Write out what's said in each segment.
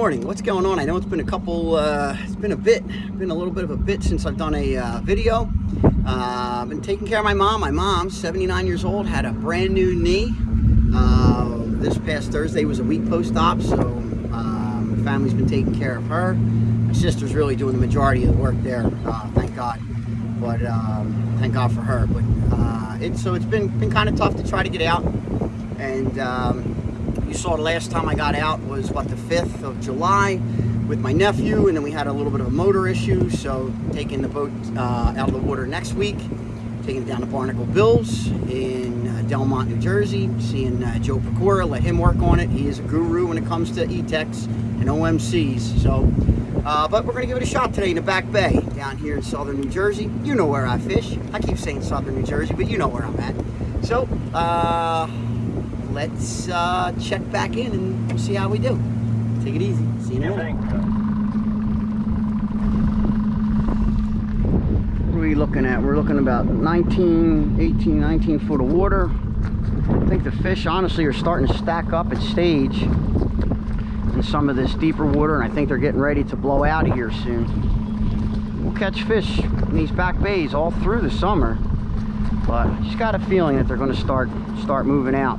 morning. What's going on? I know it's been a couple, it's been a little bit of a bit since I've done a video. I've been taking care of my mom. My mom's 79 years old, had a brand new knee. This past Thursday was a week post-op, so my family's been taking care of her. My sister's really doing the majority of the work there, thank God. But thank God for her. But it's been kind of tough to try to get out. And you saw the last time I got out was what, the 5th of July with my nephew, and then we had a little bit of a motor issue, so taking the boat out of the water next week, taking it down to Barnacle Bills in Delmont, New Jersey, seeing Joe Pecora, let him work on it. He is a guru when it comes to E-Techs and OMCs. So, but we're going to give it a shot today in the Back Bay down here in southern New Jersey. You know where I fish. I keep saying southern New Jersey, but you know where I'm at. So, let's check back in and we'll see how we do. Take it easy. See you in a minute. What are we looking at? We're looking about 19 foot of water. I think the fish honestly are starting to stack up at stage in some of this deeper water, and I think they're getting ready to blow out of here soon. We'll catch fish in these back bays all through the summer, but I just got a feeling that they're going to start moving out.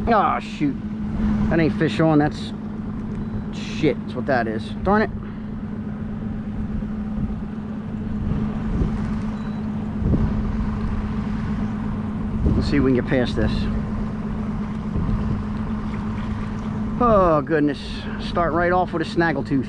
Oh shoot, that ain't fish on, that's shit, that's what that is. Darn it. Let's see if we can get past this. Oh goodness, starting right off with a snaggletooth.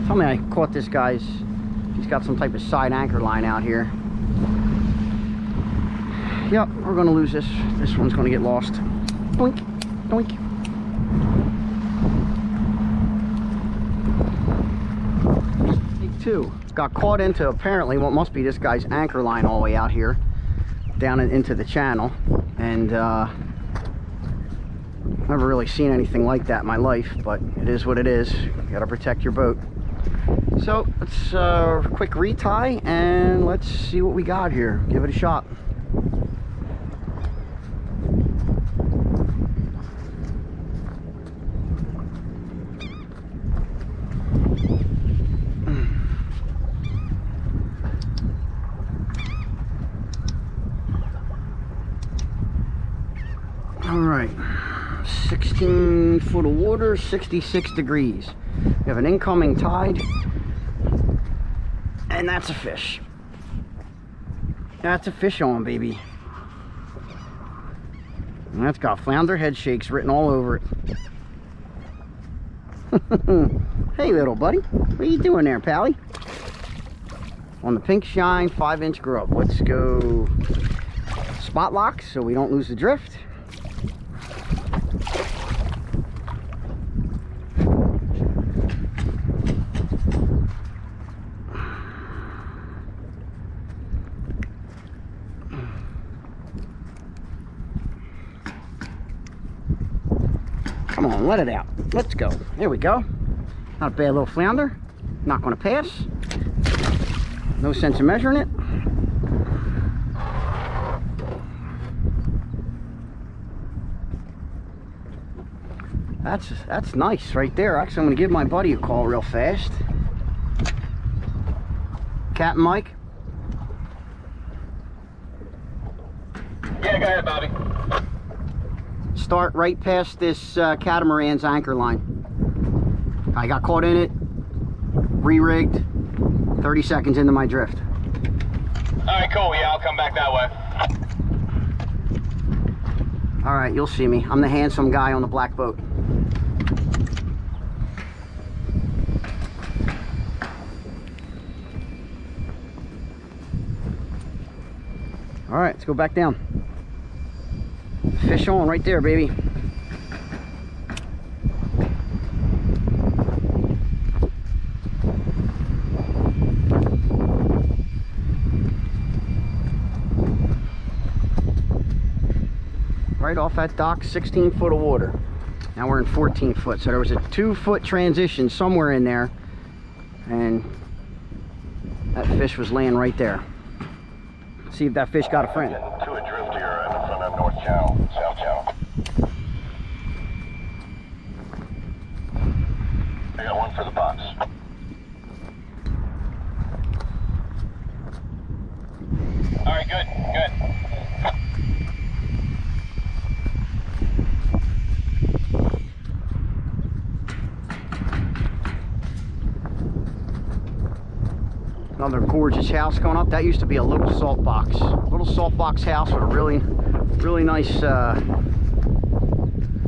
Tell me I caught this guy's, he's got some type of side anchor line out here. Yep, we're gonna lose this. This one's gonna get lost. Doink, doink. Take two. Got caught into apparently what must be this guy's anchor line all the way out here, down into the channel. And never really seen anything like that in my life, but it is what it is. You gotta protect your boat. So let's quick retie and let's see what we got here. Give it a shot. All right, 16 foot of water, 66 degrees. We have an incoming tide, and that's a fish. That's a fish on, baby. And that's got Flounder head shakes written all over it. Hey little buddy, what are you doing there, pally? On the Pink Shine 5-inch grub. Let's go spot lock so we don't lose the drift. Come on, let it out. Let's go. There we go. Not a bad little flounder. Not going to pass. No sense in measuring it. That's nice right there. Actually, I'm going to give my buddy a call real fast. Captain Mike. Yeah, go ahead, Bobby. Start right past this catamaran's anchor line. I got caught in it, re-rigged, 30 seconds into my drift. All right, cool. Yeah, I'll come back that way. All right, you'll see me. I'm the handsome guy on the black boat. All right, let's go back down. Fish on right there, baby. right off that dock, 16 foot of water. Now we're in 14 foot, so there was a 2 foot transition somewhere in there, and that fish was laying right there. Let's see if that fish got a friend. Getting to adrift here in the front of north channel, south channel. I got one for the box. All right, good, good. Another gorgeous house going up. That used to be a little salt box. Little salt box house with a really nice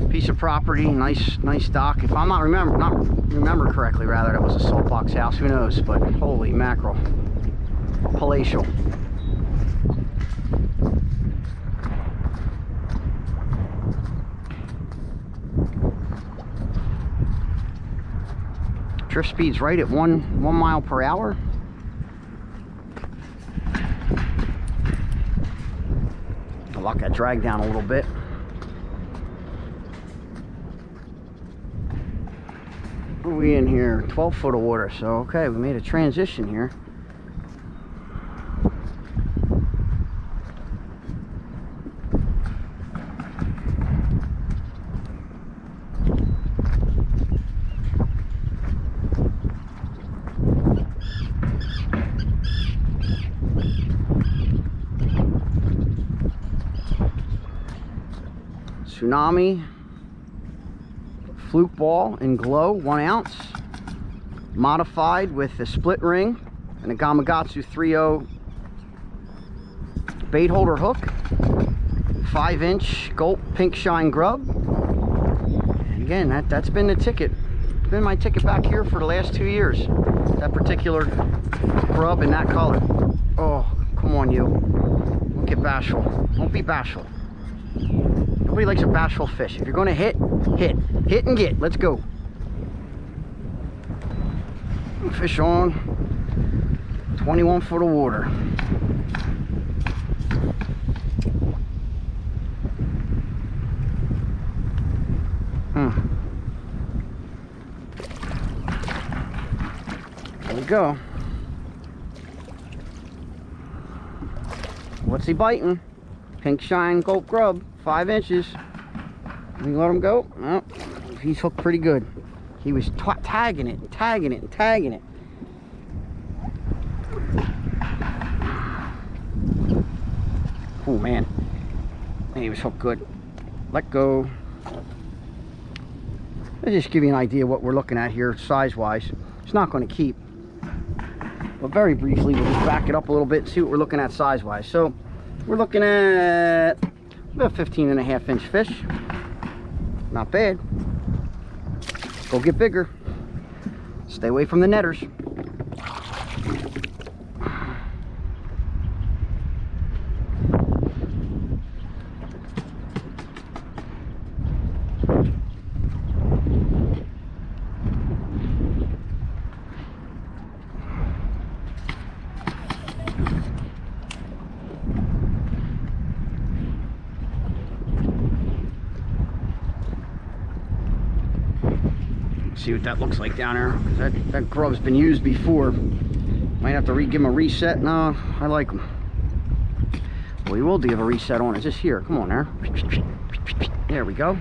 piece of property. Nice dock. If I'm not remember correctly, rather, that was a salt box house. Who knows? But holy mackerel, palatial. Drift speed's right at 1 mile per hour. I'll lock that drag down a little bit. What are we in here? 12 foot of water. So okay, we made a transition here. Tsunami Fluke ball in glow, 1 ounce, modified with a split ring and a Gamakatsu 3.0 bait holder hook, 5-inch Gulp pink shine grub. And again, that's been the ticket. It's been my ticket back here for the last 2 years. That particular grub in that color. Oh, come on, you. Don't get bashful. Don't be bashful. Nobody likes a bashful fish. If you're going to hit, hit. Hit and get. Let's go. Fish on. 21 foot of water. There we go. What's he biting? Pink shine Gulp grub, 5 inches. You let him go? No, he's hooked pretty good. He was tagging it, and tagging it, and tagging it. Oh man, and he was hooked good. Let go. Let's just give you an idea what we're looking at here, size-wise. It's not going to keep, but very briefly, we'll just back it up a little bit and see what we're looking at size-wise. So we're looking at about 15.5-inch fish. Not bad. Go get bigger. Stay away from the netters. See what that looks like down there. That grub's been used before. Might have to give him a reset. No, I like them. Well, we will give a reset on it. Just here. Come on there. There we go.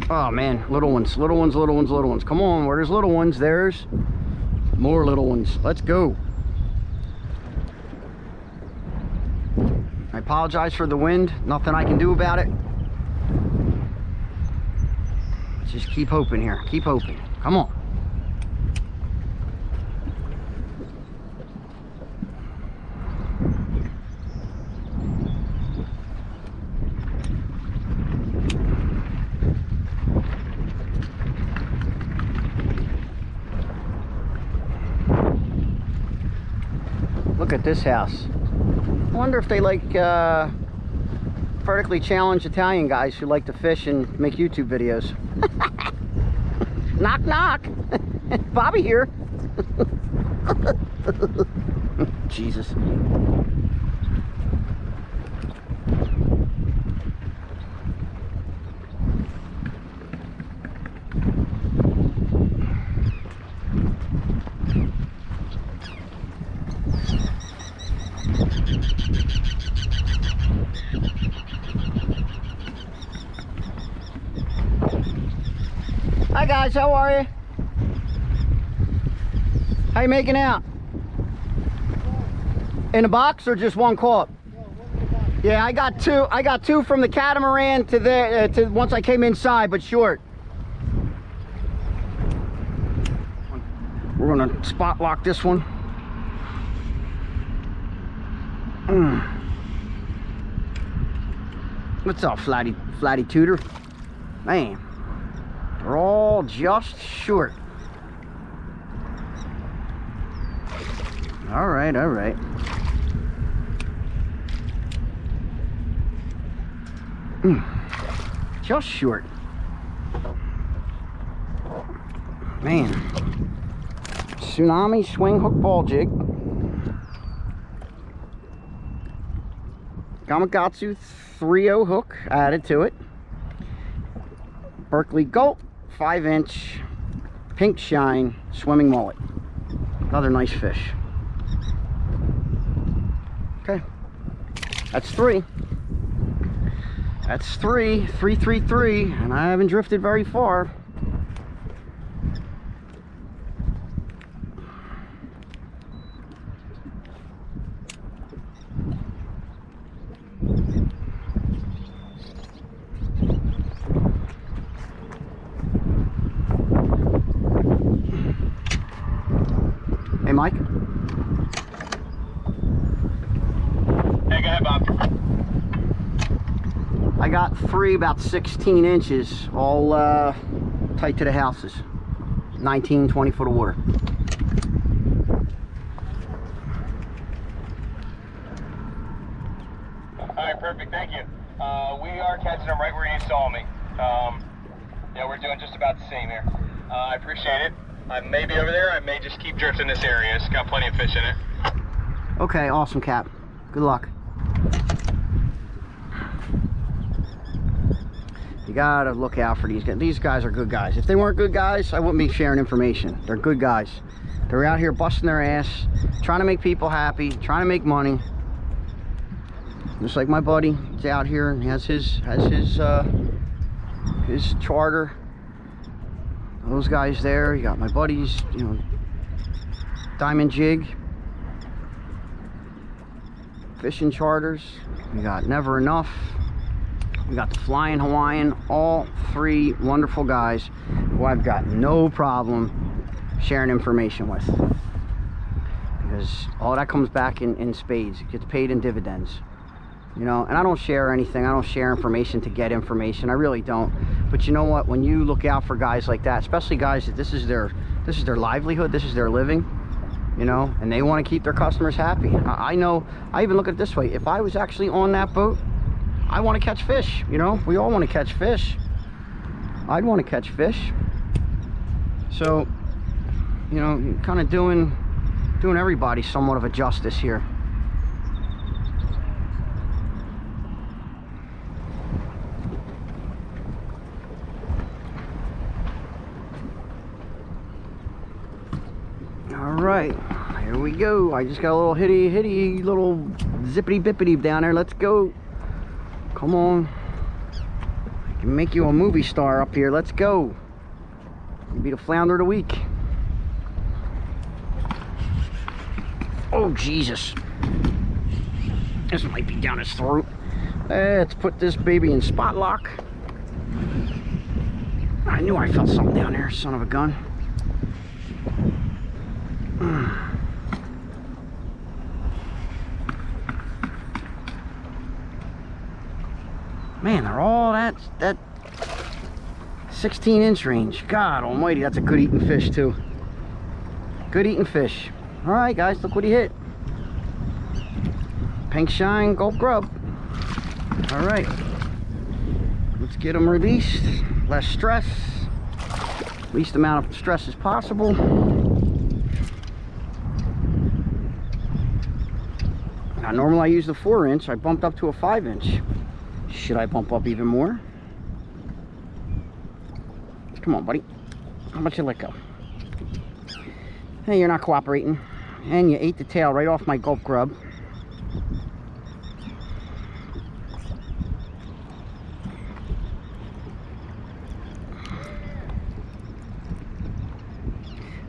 Oh man, little ones, little ones, little ones, little ones. Come on, where there's little ones, there's more little ones. Let's go. I apologize for the wind. Nothing I can do about it. Let's just keep hoping here. Keep hoping. Come on. Look at this house. I wonder if they like vertically challenged Italian guys who like to fish and make YouTube videos. Knock, knock. Bobby here. Jesus. Hi guys, how are you? How you making out? In a box or just one caught? Yeah, I got two. I got two from the catamaran to the to once I came inside, but short. We're gonna spot lock this one. What's up, flatty tutor? Man, they're all just short. All right, all right. Just short. Man. Tsunami swing hook ball jig. Gamakatsu 3.0 hook added to it. Berkeley Gulp 5-inch pink shine swimming mullet. Another nice fish. Okay, that's three. That's three, 333, and I haven't drifted very far. Hey, Mike. Hey, go ahead, Bob. I got three about 16 inches, all tight to the houses. 19, 20 foot of water. Alright, perfect, thank you. We are catching them right where you saw me. Yeah, we're doing just about the same here. I appreciate it. I may be over there, I may just keep drifting this area. It's got plenty of fish in it. Okay, awesome, Cap. Good luck. You gotta look out for these guys. These guys are good guys. If they weren't good guys, I wouldn't be sharing information. They're good guys. They're out here busting their ass, trying to make people happy, trying to make money. Just like my buddy, he's out here and has his charter. Those guys there. You got my buddies, you know, Diamond Jig, fishing charters. We got Never Enough. We got the Flying Hawaiian. All three wonderful guys who I've got no problem sharing information with, because all that comes back in spades. It gets paid in dividends, you know. And I don't share anything. I don't share information to get information. I really don't. But you know what, when you look out for guys like that, especially guys that this is their livelihood, this is their living, you know, and they want to keep their customers happy. I know. I even look at it this way: if I was actually on that boat, I want to catch fish, you know. We all want to catch fish. I'd want to catch fish. So, you know, kind of doing everybody somewhat of a justice here. All right, here we go. I just got a little hitty little zippity bippity down there. Let's go. Come on. I can make you a movie star up here. Let's go. You'll be the flounder of the week. Oh, Jesus. This might be down his throat. Let's put this baby in spot lock. I knew I felt something down there, son of a gun. Man, they're all that 16-inch range. God almighty, that's a good eating fish too. Good eating fish. All right, guys, look what he hit. Pink shine, Gulp grub. All right, let's get them released. Less stress, least amount of stress as possible. Now, normally I use the 4-inch. I bumped up to a 5-inch. Should I bump up even more? Come on, buddy. How about you let go? Hey, you're not cooperating. And you ate the tail right off my Gulp grub.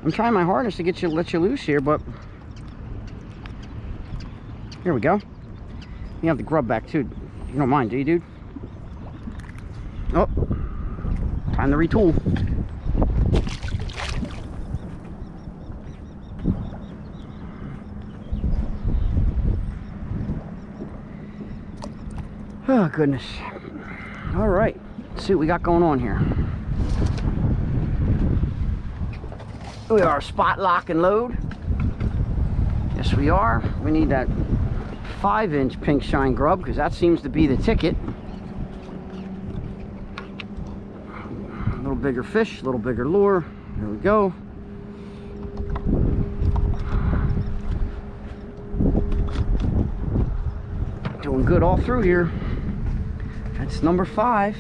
I'm trying my hardest to let you loose here, but here we go. You have the grub back too. You don't mind, do you, dude? Oh, time to retool. Oh, goodness. All right, let's see what we got going on here. We are spot lock and load. Yes, we are. We need that 5-inch pink shine grub because that seems to be the ticket. A little bigger fish, a little bigger lure. There we go. Doing good all through here. That's number 5.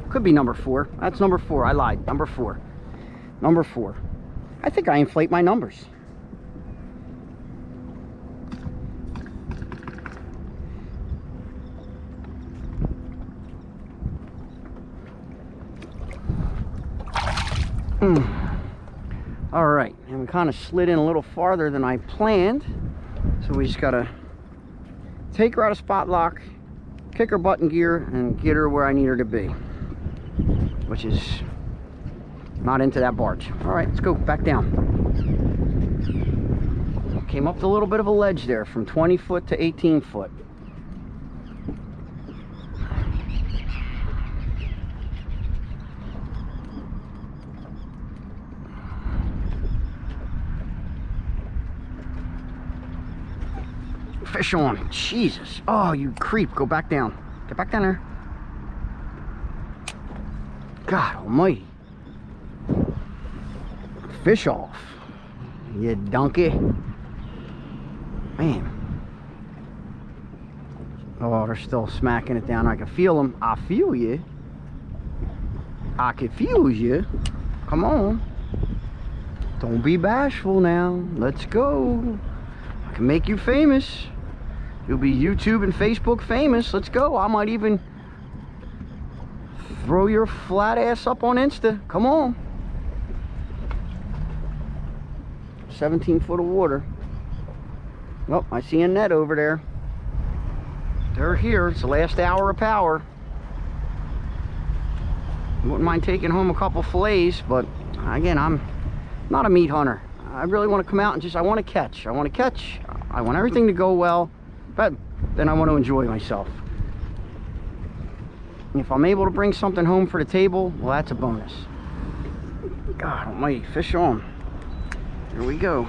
Could be number 4. That's number 4. I lied. Number 4. Number 4. I think I inflate my numbers. All right, and we kind of slid in a little farther than I planned, so we just gotta take her out of spot lock, kick her button gear, and get her where I need her to be, which is not into that barge. All right, let's go back down. Came up to a little bit of a ledge there from 20 foot to 18 foot. Fish on. Jesus. Oh, you creep. Go back down. Get back down there. God almighty. Fish off. You donkey. Man. Oh, they're still smacking it down. I can feel them. I feel you. I can feel you. Come on. Don't be bashful now. Let's go. I can make you famous. You'll be YouTube and Facebook famous. Let's go. I might even throw your flat ass up on Insta. Come on. 17 foot of water. Well, I see a net over there. They're here. It's the last hour of power. Wouldn't mind taking home a couple fillets, but again, I'm not a meat hunter. I really want to come out and just, I want to catch. I want to catch. I want everything to go well, but then I want to enjoy myself. If I'm able to bring something home for the table, well, that's a bonus. God almighty, fish on. Here we go.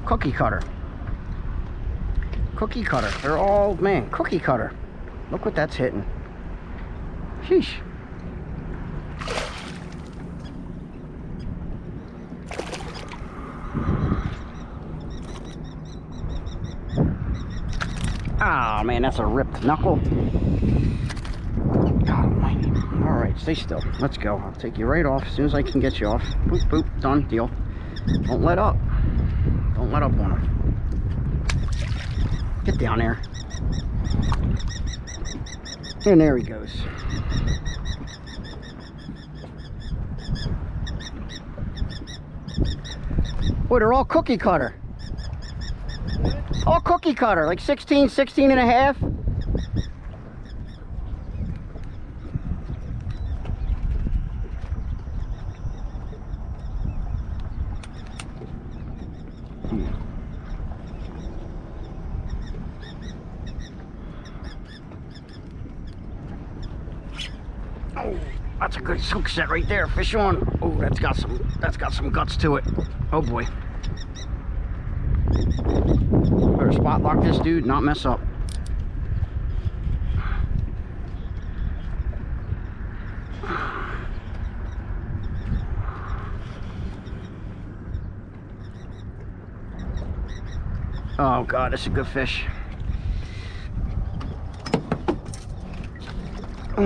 Cookie cutter. Cookie cutter. They're all, man, cookie cutter. Look what that's hitting. Sheesh. Ah, man, that's a ripped knuckle. God almighty. All right, stay still. Let's go. I'll take you right off as soon as I can get you off. Boop, boop, done, deal. Don't let up. Don't let up on him. Get down there. And there he goes. Boy, they're all cookie cutter. All cookie cutter, like 16, 16 and a half. Oh, that's a good hook set right there. Fish on. Oh, that's got some guts to it. Oh boy. Better spot lock this dude, not mess up. Oh God, that's a good fish. Oh,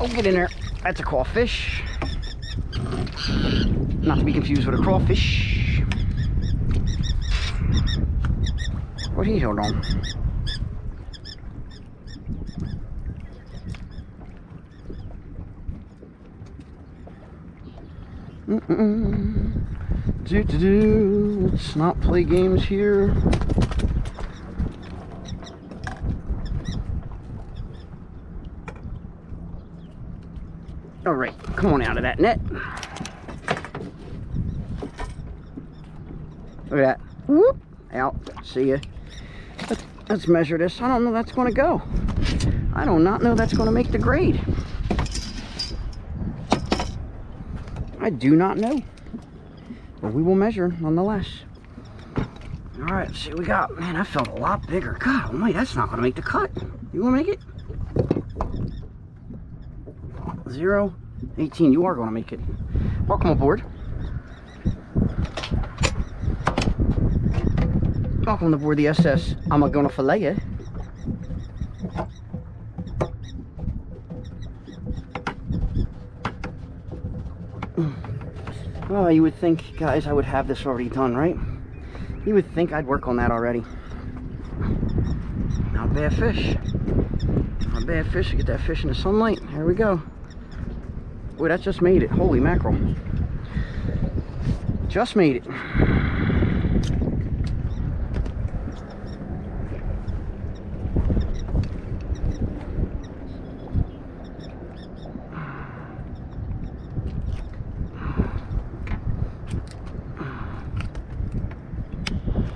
get in there. That's a crawfish. Not to be confused with a crawfish. What he held on? Let's not play games here. All right, come on out of that net. Look at that. Whoop, out. See ya. Let's measure this. I don't know that's going to go. I do not know that's going to make the grade. I do not know. But we will measure nonetheless. All right, let's see what we got. Man, that felt a lot bigger. God almighty, that's not going to make the cut. You want to make it? 0, 18. You are going to make it. Welcome aboard. Welcome aboard the SS. I'm going to fillet you. Oh, you would think, guys, I would have this already done, right? You would think I'd work on that already. Not a bad fish. Not a bad fish. Get that fish in the sunlight. There we go. Boy, that just made it. Holy mackerel. Just made it.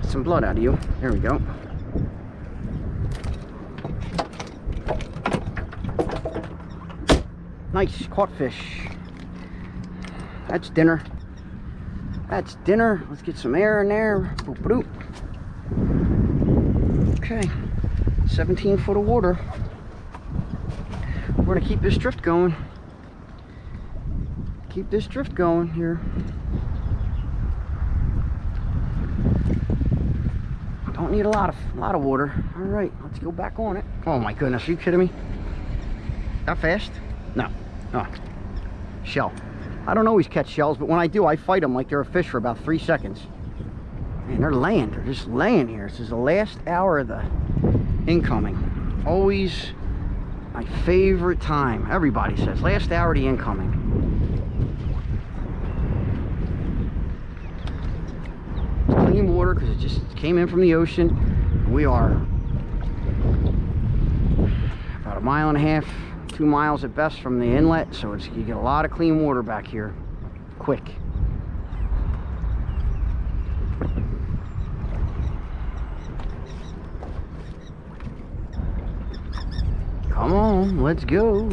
Some blood out of you. There we go. Nice, caught fish. That's dinner. That's dinner. Let's get some air in there. Boop, boop. Okay, 17 foot of water. We're gonna keep this drift going. Keep this drift going here. Don't need a lot of water. All right, let's go back on it. Oh my goodness, are you kidding me? That fast? No. Oh. Shell. I don't always catch shells, but when I do, I fight them like they're a fish for about 3 seconds. Man, they're laying. They're just laying here. This is the last hour of the incoming. Always my favorite time. Everybody says last hour of the incoming. Clean water because it just came in from the ocean. We are about 1.5 miles, 2 miles at best from the inlet, so you get a lot of clean water back here quick. Come on, let's go.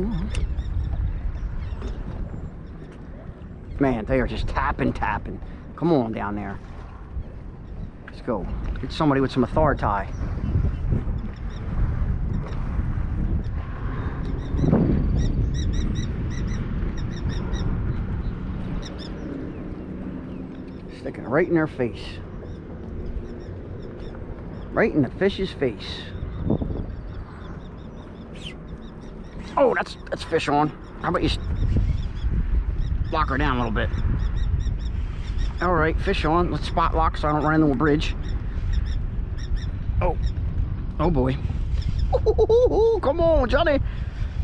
Man, they are just tapping. Come on down there. Let's go. Get somebody with some authority. Sticking right in their face. Right in the fish's face. Oh, that's fish on. How about you lock her down a little bit? All right, fish on. Let's spot lock so I don't run into a bridge. Oh boy. Ooh, come on, Johnny.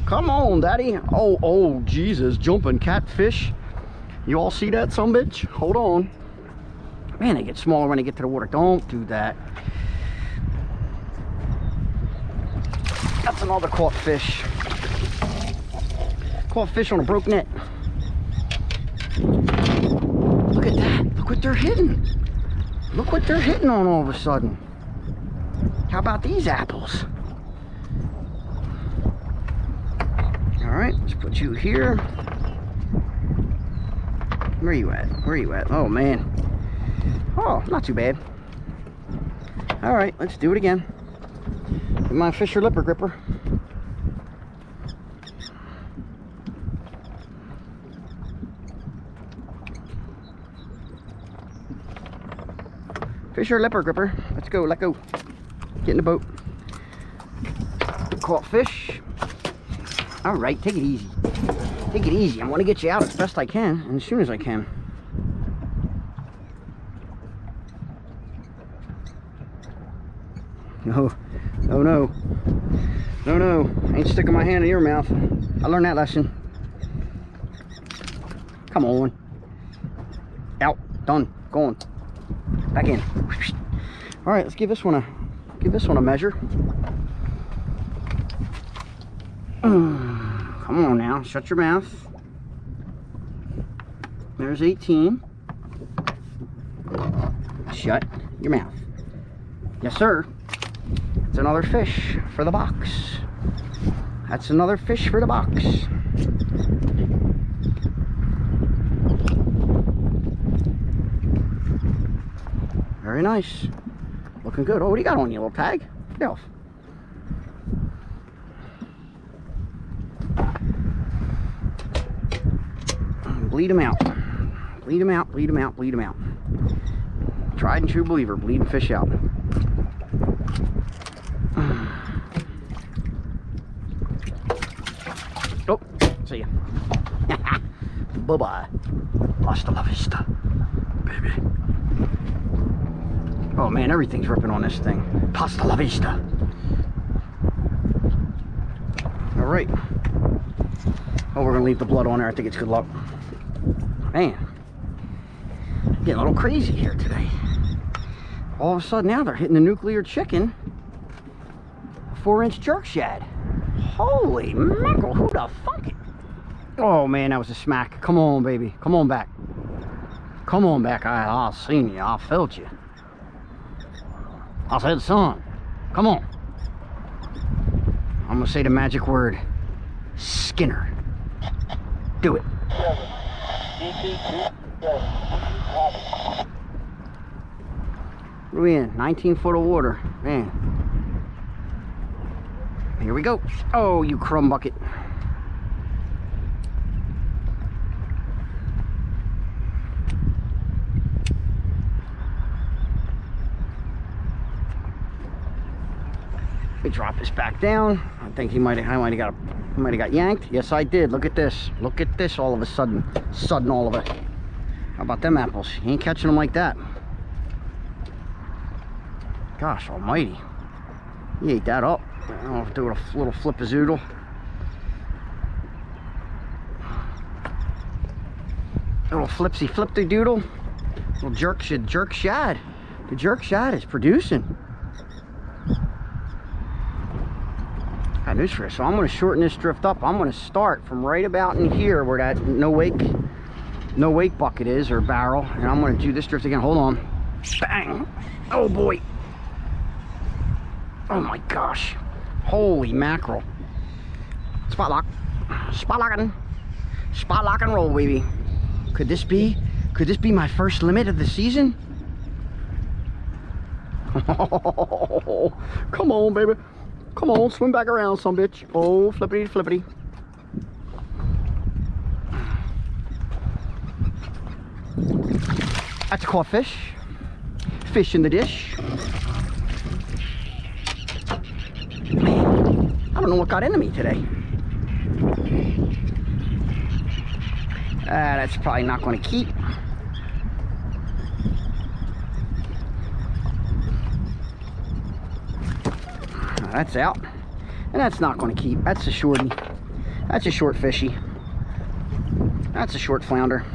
Come on, Daddy. Oh, Jesus, jumping catfish. You all see that, sumbitch? Hold on. Man, they get smaller when they get to the water. Don't do that. That's another caught fish. Caught fish on a broke net. Look at that. Look what they're hitting. Look what they're hitting on all of a sudden. How about these apples? All right, let's put you here. Where you at? Where you at? Oh, man. Oh, not too bad. All right, let's do it again. Get my Fisher lipper gripper. Fisher lipper gripper. Let's go, let go. Get in the boat. Caught fish. All right, take it easy. Take it easy. I want to get you out as best I can and as soon as I can. No, no, no. No, no. I ain't sticking my hand in your mouth. I learned that lesson. Come on. Out. Done. Going. Back in. All right, let's give this one a measure. Come on now, shut your mouth. There's 18. Shut your mouth. Yes, sir. That's another fish for the box. That's another fish for the box. Very nice. Looking good. Oh, what do you got on you, little tag? Get off. Bleed them out. Bleed them out, bleed them out, bleed them out. Tried and true believer, bleeding fish out. Oh, see ya. Bye-bye. Hasta la vista, baby. Oh man, everything's ripping on this thing. Hasta la vista. All right. Oh, we're gonna leave the blood on there. I think it's good luck. Man, getting a little crazy here today. All of a sudden now they're hitting the nuclear chicken. 4-inch jerk shad. Holy mackerel, who the fuck? Oh man, that was a smack. Come on, baby. Come on back. Come on back. I seen you. I felt you. I said, son, come on. I'm gonna say the magic word. Skinner. Do it. What are we in? 19 foot of water. Man. Here we go. Oh, you crumb bucket. We drop this back down. I think I might have got yanked. Yes, I did. Look at this. Look at this all of a sudden. Sudden all of it. How about them apples? You ain't catching them like that. Gosh almighty. You ate that up. I'll do a little flip-a-zoodle. Little flipsy-flip-de-doodle. Little jerk shad. The jerk shad is producing. Got news for you. So I'm going to shorten this drift up. I'm going to start from right about in here where that no wake bucket is, or barrel, and I'm going to do this drift again. Hold on. Bang. Oh boy. Oh my gosh. Holy mackerel. Spot lock. Spot locking. Spot lock and roll, baby. Could this be my first limit of the season? Come on, baby. Come on, swim back around, some bitch. Oh, flippity flippity. That's a caught fish. Fish in the dish. Man, I don't know what got into me today. That's probably not going to keep. That's out, and that's not going to keep. That's a shorty. That's a short fishy. That's a short flounder.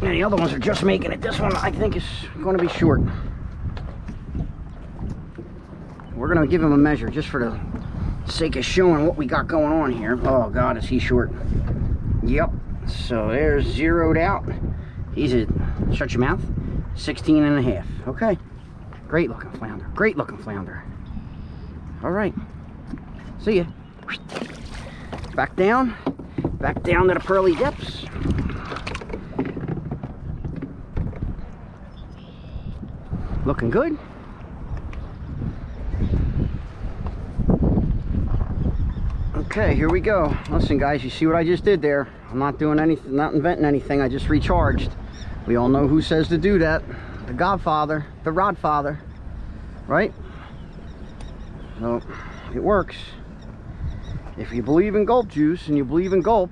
And the other ones are just making it. This one I think is going to be short. We're going to give him a measure just for the sake of showing what we got going on here. Oh God, is he short? Yep. So there's zeroed out. He's at, shut your mouth, 16 and a half. Okay. Great looking flounder. Great looking flounder. All right. See ya. Back down. Back down to the pearly depths. Looking good. Okay, here we go. Listen guys, you see what I just did there? I'm not doing anything, not inventing anything. I just recharged. We all know who says to do that. The Godfather, the Rodfather, right? So it works. If you believe in Gulp juice and you believe in Gulp,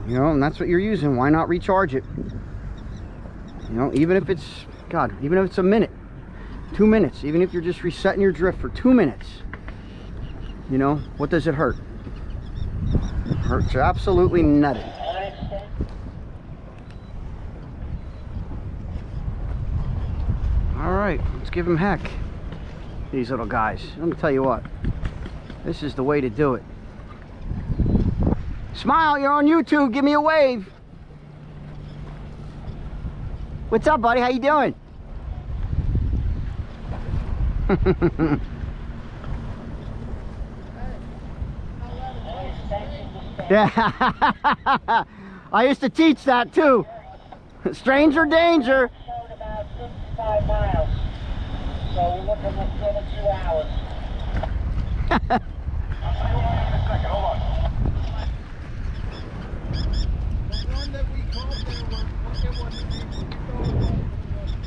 you know, and that's what you're using, why not recharge it? You know, even if it's, God, even if it's a minute, 2 minutes, even if you're just resetting your drift for 2 minutes, you know, what does it hurt? It hurts absolutely nothing. All right, let's give them heck, these little guys. Let me tell you what, this is the way to do it. Smile, you're on YouTube, give me a wave. What's up, buddy? How you doing? Yeah, I used to teach that too. Stranger danger. Showed about 55 miles, so we're looking at 2 hours. Hold on.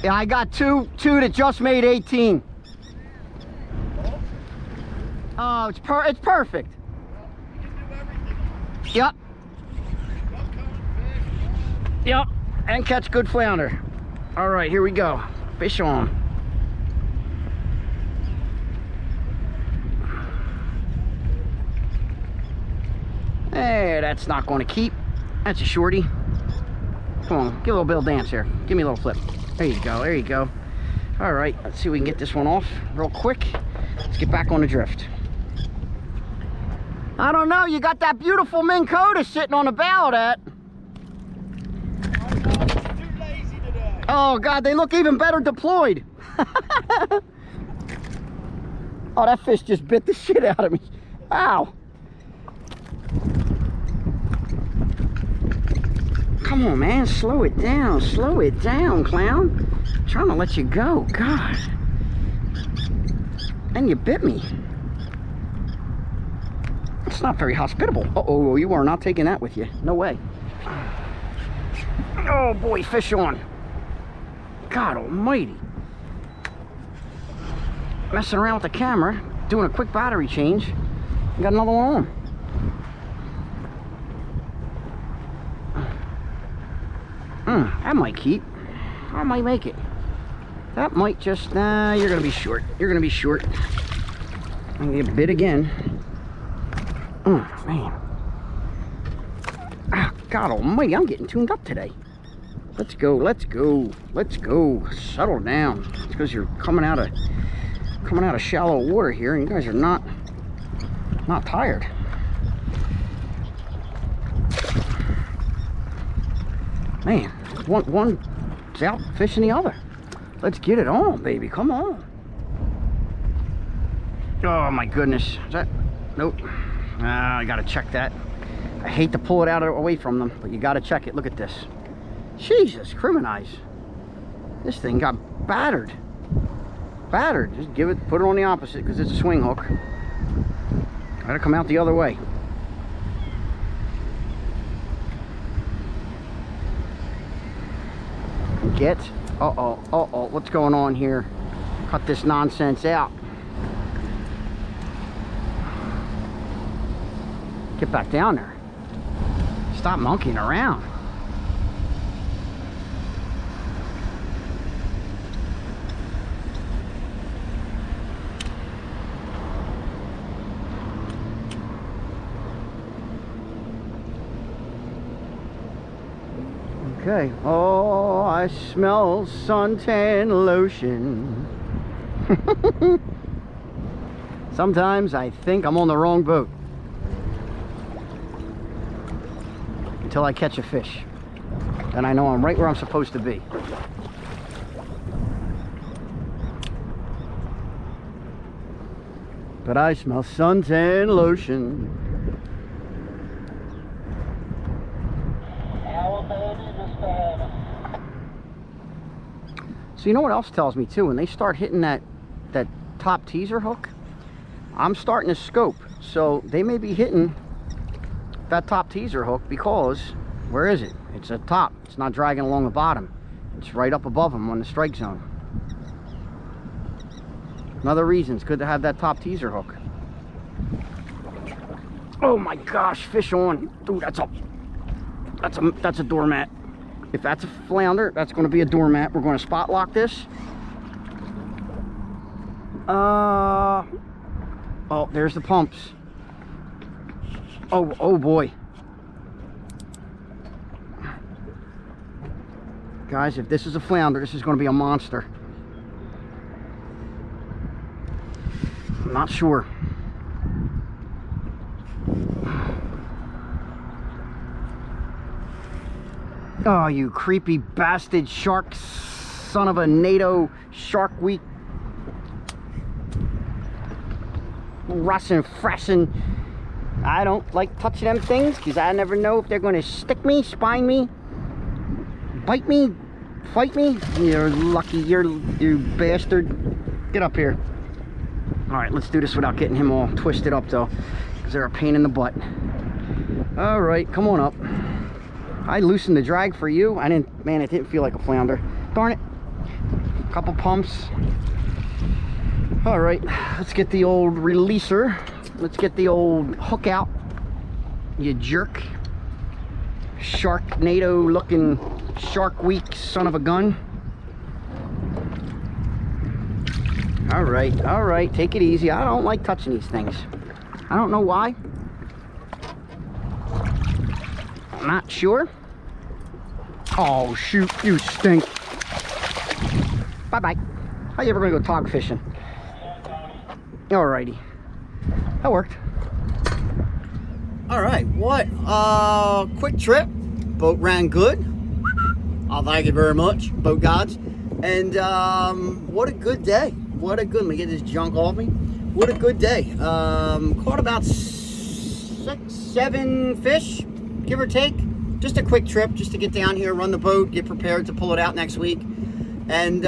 Yeah, I got two that just made 18. Oh, it's perfect. Yep. Yep, and catch good flounder. All right, here we go. Fish on. Hey, that's not going to keep. That's a shorty. Come on, give a little bit of dance here. Give me a little flip. There you go, there you go. All right, let's see if we can get this one off real quick. Let's get back on the drift. I don't know, you got that beautiful Minn Kota sitting on the bow of that. Too lazy today. Oh God, they look even better deployed. Oh, that fish just bit the shit out of me. Ow. Come on, man, slow it down, clown. I'm trying to let you go, God. And you bit me. It's not very hospitable. Uh-oh, you are not taking that with you. No way. Oh boy, fish on. God almighty. Messing around with the camera, doing a quick battery change. Got another one on. That might keep. I might make it. That might just, nah, you're gonna be short. You're gonna be short. I'm gonna get bit again. Man. Ah, God almighty, I'm getting tuned up today. Let's go, let's go, let's go. Settle down. It's because you're coming out of shallow water here, and you guys are not tired. Man, one's out fishing the other. Let's get it on, baby. Come on. Oh my goodness. Is that? Nope. I gotta check that. I hate to pull it out away from them, but you gotta check it. Look at this. Jesus, criminize. This thing got battered. Battered. Just give it, put it on the opposite because it's a swing hook. Gotta come out the other way. Get. Uh-oh, what's going on here? Cut this nonsense out. Get back down there. Stop monkeying around. Okay. Oh, I smell suntan lotion. Sometimes I think I'm on the wrong boat. Until I catch a fish. Then I know I'm right where I'm supposed to be. But I smell suntan lotion. So you know what else tells me too? When they start hitting that top teaser hook, I'm starting to scope. So they may be hitting that top teaser hook because, where is it? It's at top. It's not dragging along the bottom. It's right up above them on the strike zone. Another reason it's good to have that top teaser hook. Oh my gosh, fish on. Dude, that's a doormat. If that's a flounder, that's going to be a doormat. We're going to spot lock this. Oh, there's the pumps. Oh boy. Guys, if this is a flounder, this is going to be a monster. I'm not sure. Oh, you creepy bastard shark, son of a NATO shark week. Russin' fressin'. I don't like touching them things because I never know if they're going to stick me, spine me, bite me, fight me. You're lucky, you bastard. Get up here. All right, let's do this without getting him all twisted up though, because they're a pain in the butt. All right, come on up. I loosened the drag for you. Man, it didn't feel like a flounder. Darn it. Couple pumps. All right, let's get the old releaser. Let's get the old hook out, you jerk. Sharknado looking shark week son of a gun. All right, take it easy. I don't like touching these things. I don't know why. I'm not sure. Oh shoot, you stink. Bye-bye. How you ever gonna go tog fishing? Alrighty. That worked. Alright, what quick trip. Boat ran good. I thank you very much, boat gods. And what a good day. What a good, let me get this junk off me. What a good day. Caught about 6, 7 fish, give or take. Just a quick trip, just to get down here, run the boat, get prepared to pull it out next week. And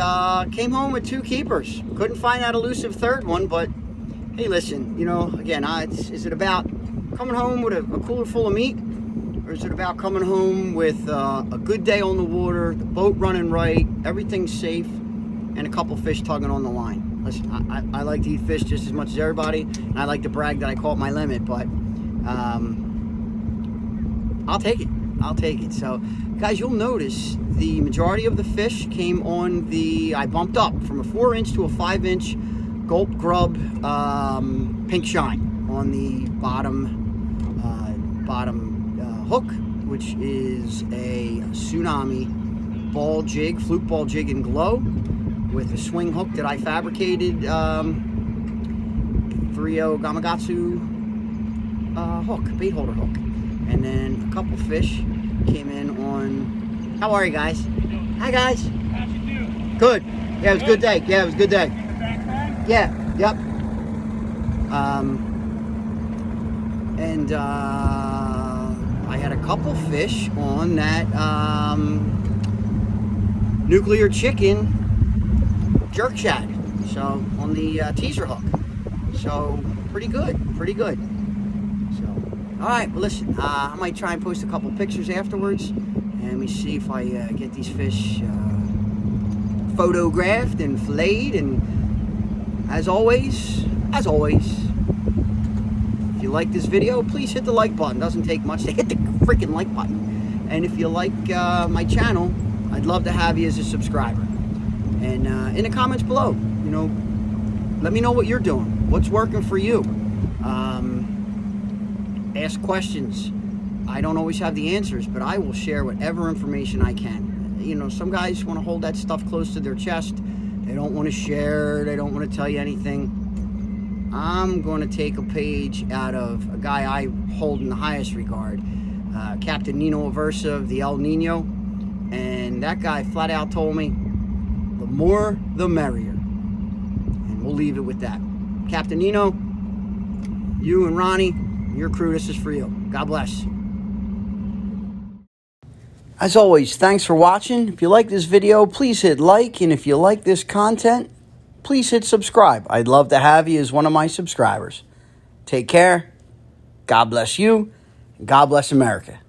came home with 2 keepers. Couldn't find that elusive third one, but hey, listen, you know, again, is it about coming home with a cooler full of meat? Or is it about coming home with a good day on the water, the boat running right, everything's safe, and a couple fish tugging on the line? Listen, I like to eat fish just as much as everybody, and I like to brag that I caught my limit, but I'll take it. I'll take it. So, guys, you'll notice the majority of the fish came on I bumped up from a 4-inch to a 5-inch Gulp Grub pink shine on the bottom hook, which is a Tsunami Ball-Jig, Fluke Ball-Jig in glow with a swing hook that I fabricated 3.0 Gamakatsu hook, bait holder hook. And then a couple fish came in on. How are you guys? Hi guys. How'd you do? Good. Yeah, it was a good day. Yeah, it was a good day. Yeah. Yep. And I had a couple fish on that nuclear chicken jerk shad. So on the teaser hook. So pretty good. Pretty good. So all right. Well, listen. I might try and post a couple pictures afterwards, and let me see if I get these fish photographed and filleted. And as always, if you like this video, please hit the like button. Doesn't take much to hit the freaking like button. And if you like my channel, I'd love to have you as a subscriber. And in the comments below, you know, let me know what you're doing. What's working for you? Ask questions. I don't always have the answers, but I will share whatever information I can. You know, some guys want to hold that stuff close to their chest. They don't want to share. They don't want to tell you anything. I'm going to take a page out of a guy I hold in the highest regard, Captain Nino Aversa of the El Nino. And that guy flat out told me, the more the merrier. And we'll leave it with that. Captain Nino, you and Ronnie, your crew, this is for you. God bless. As always, thanks for watching. If you like this video, please hit like. And if you like this content, please hit subscribe. I'd love to have you as one of my subscribers. Take care. God bless you. And God bless America.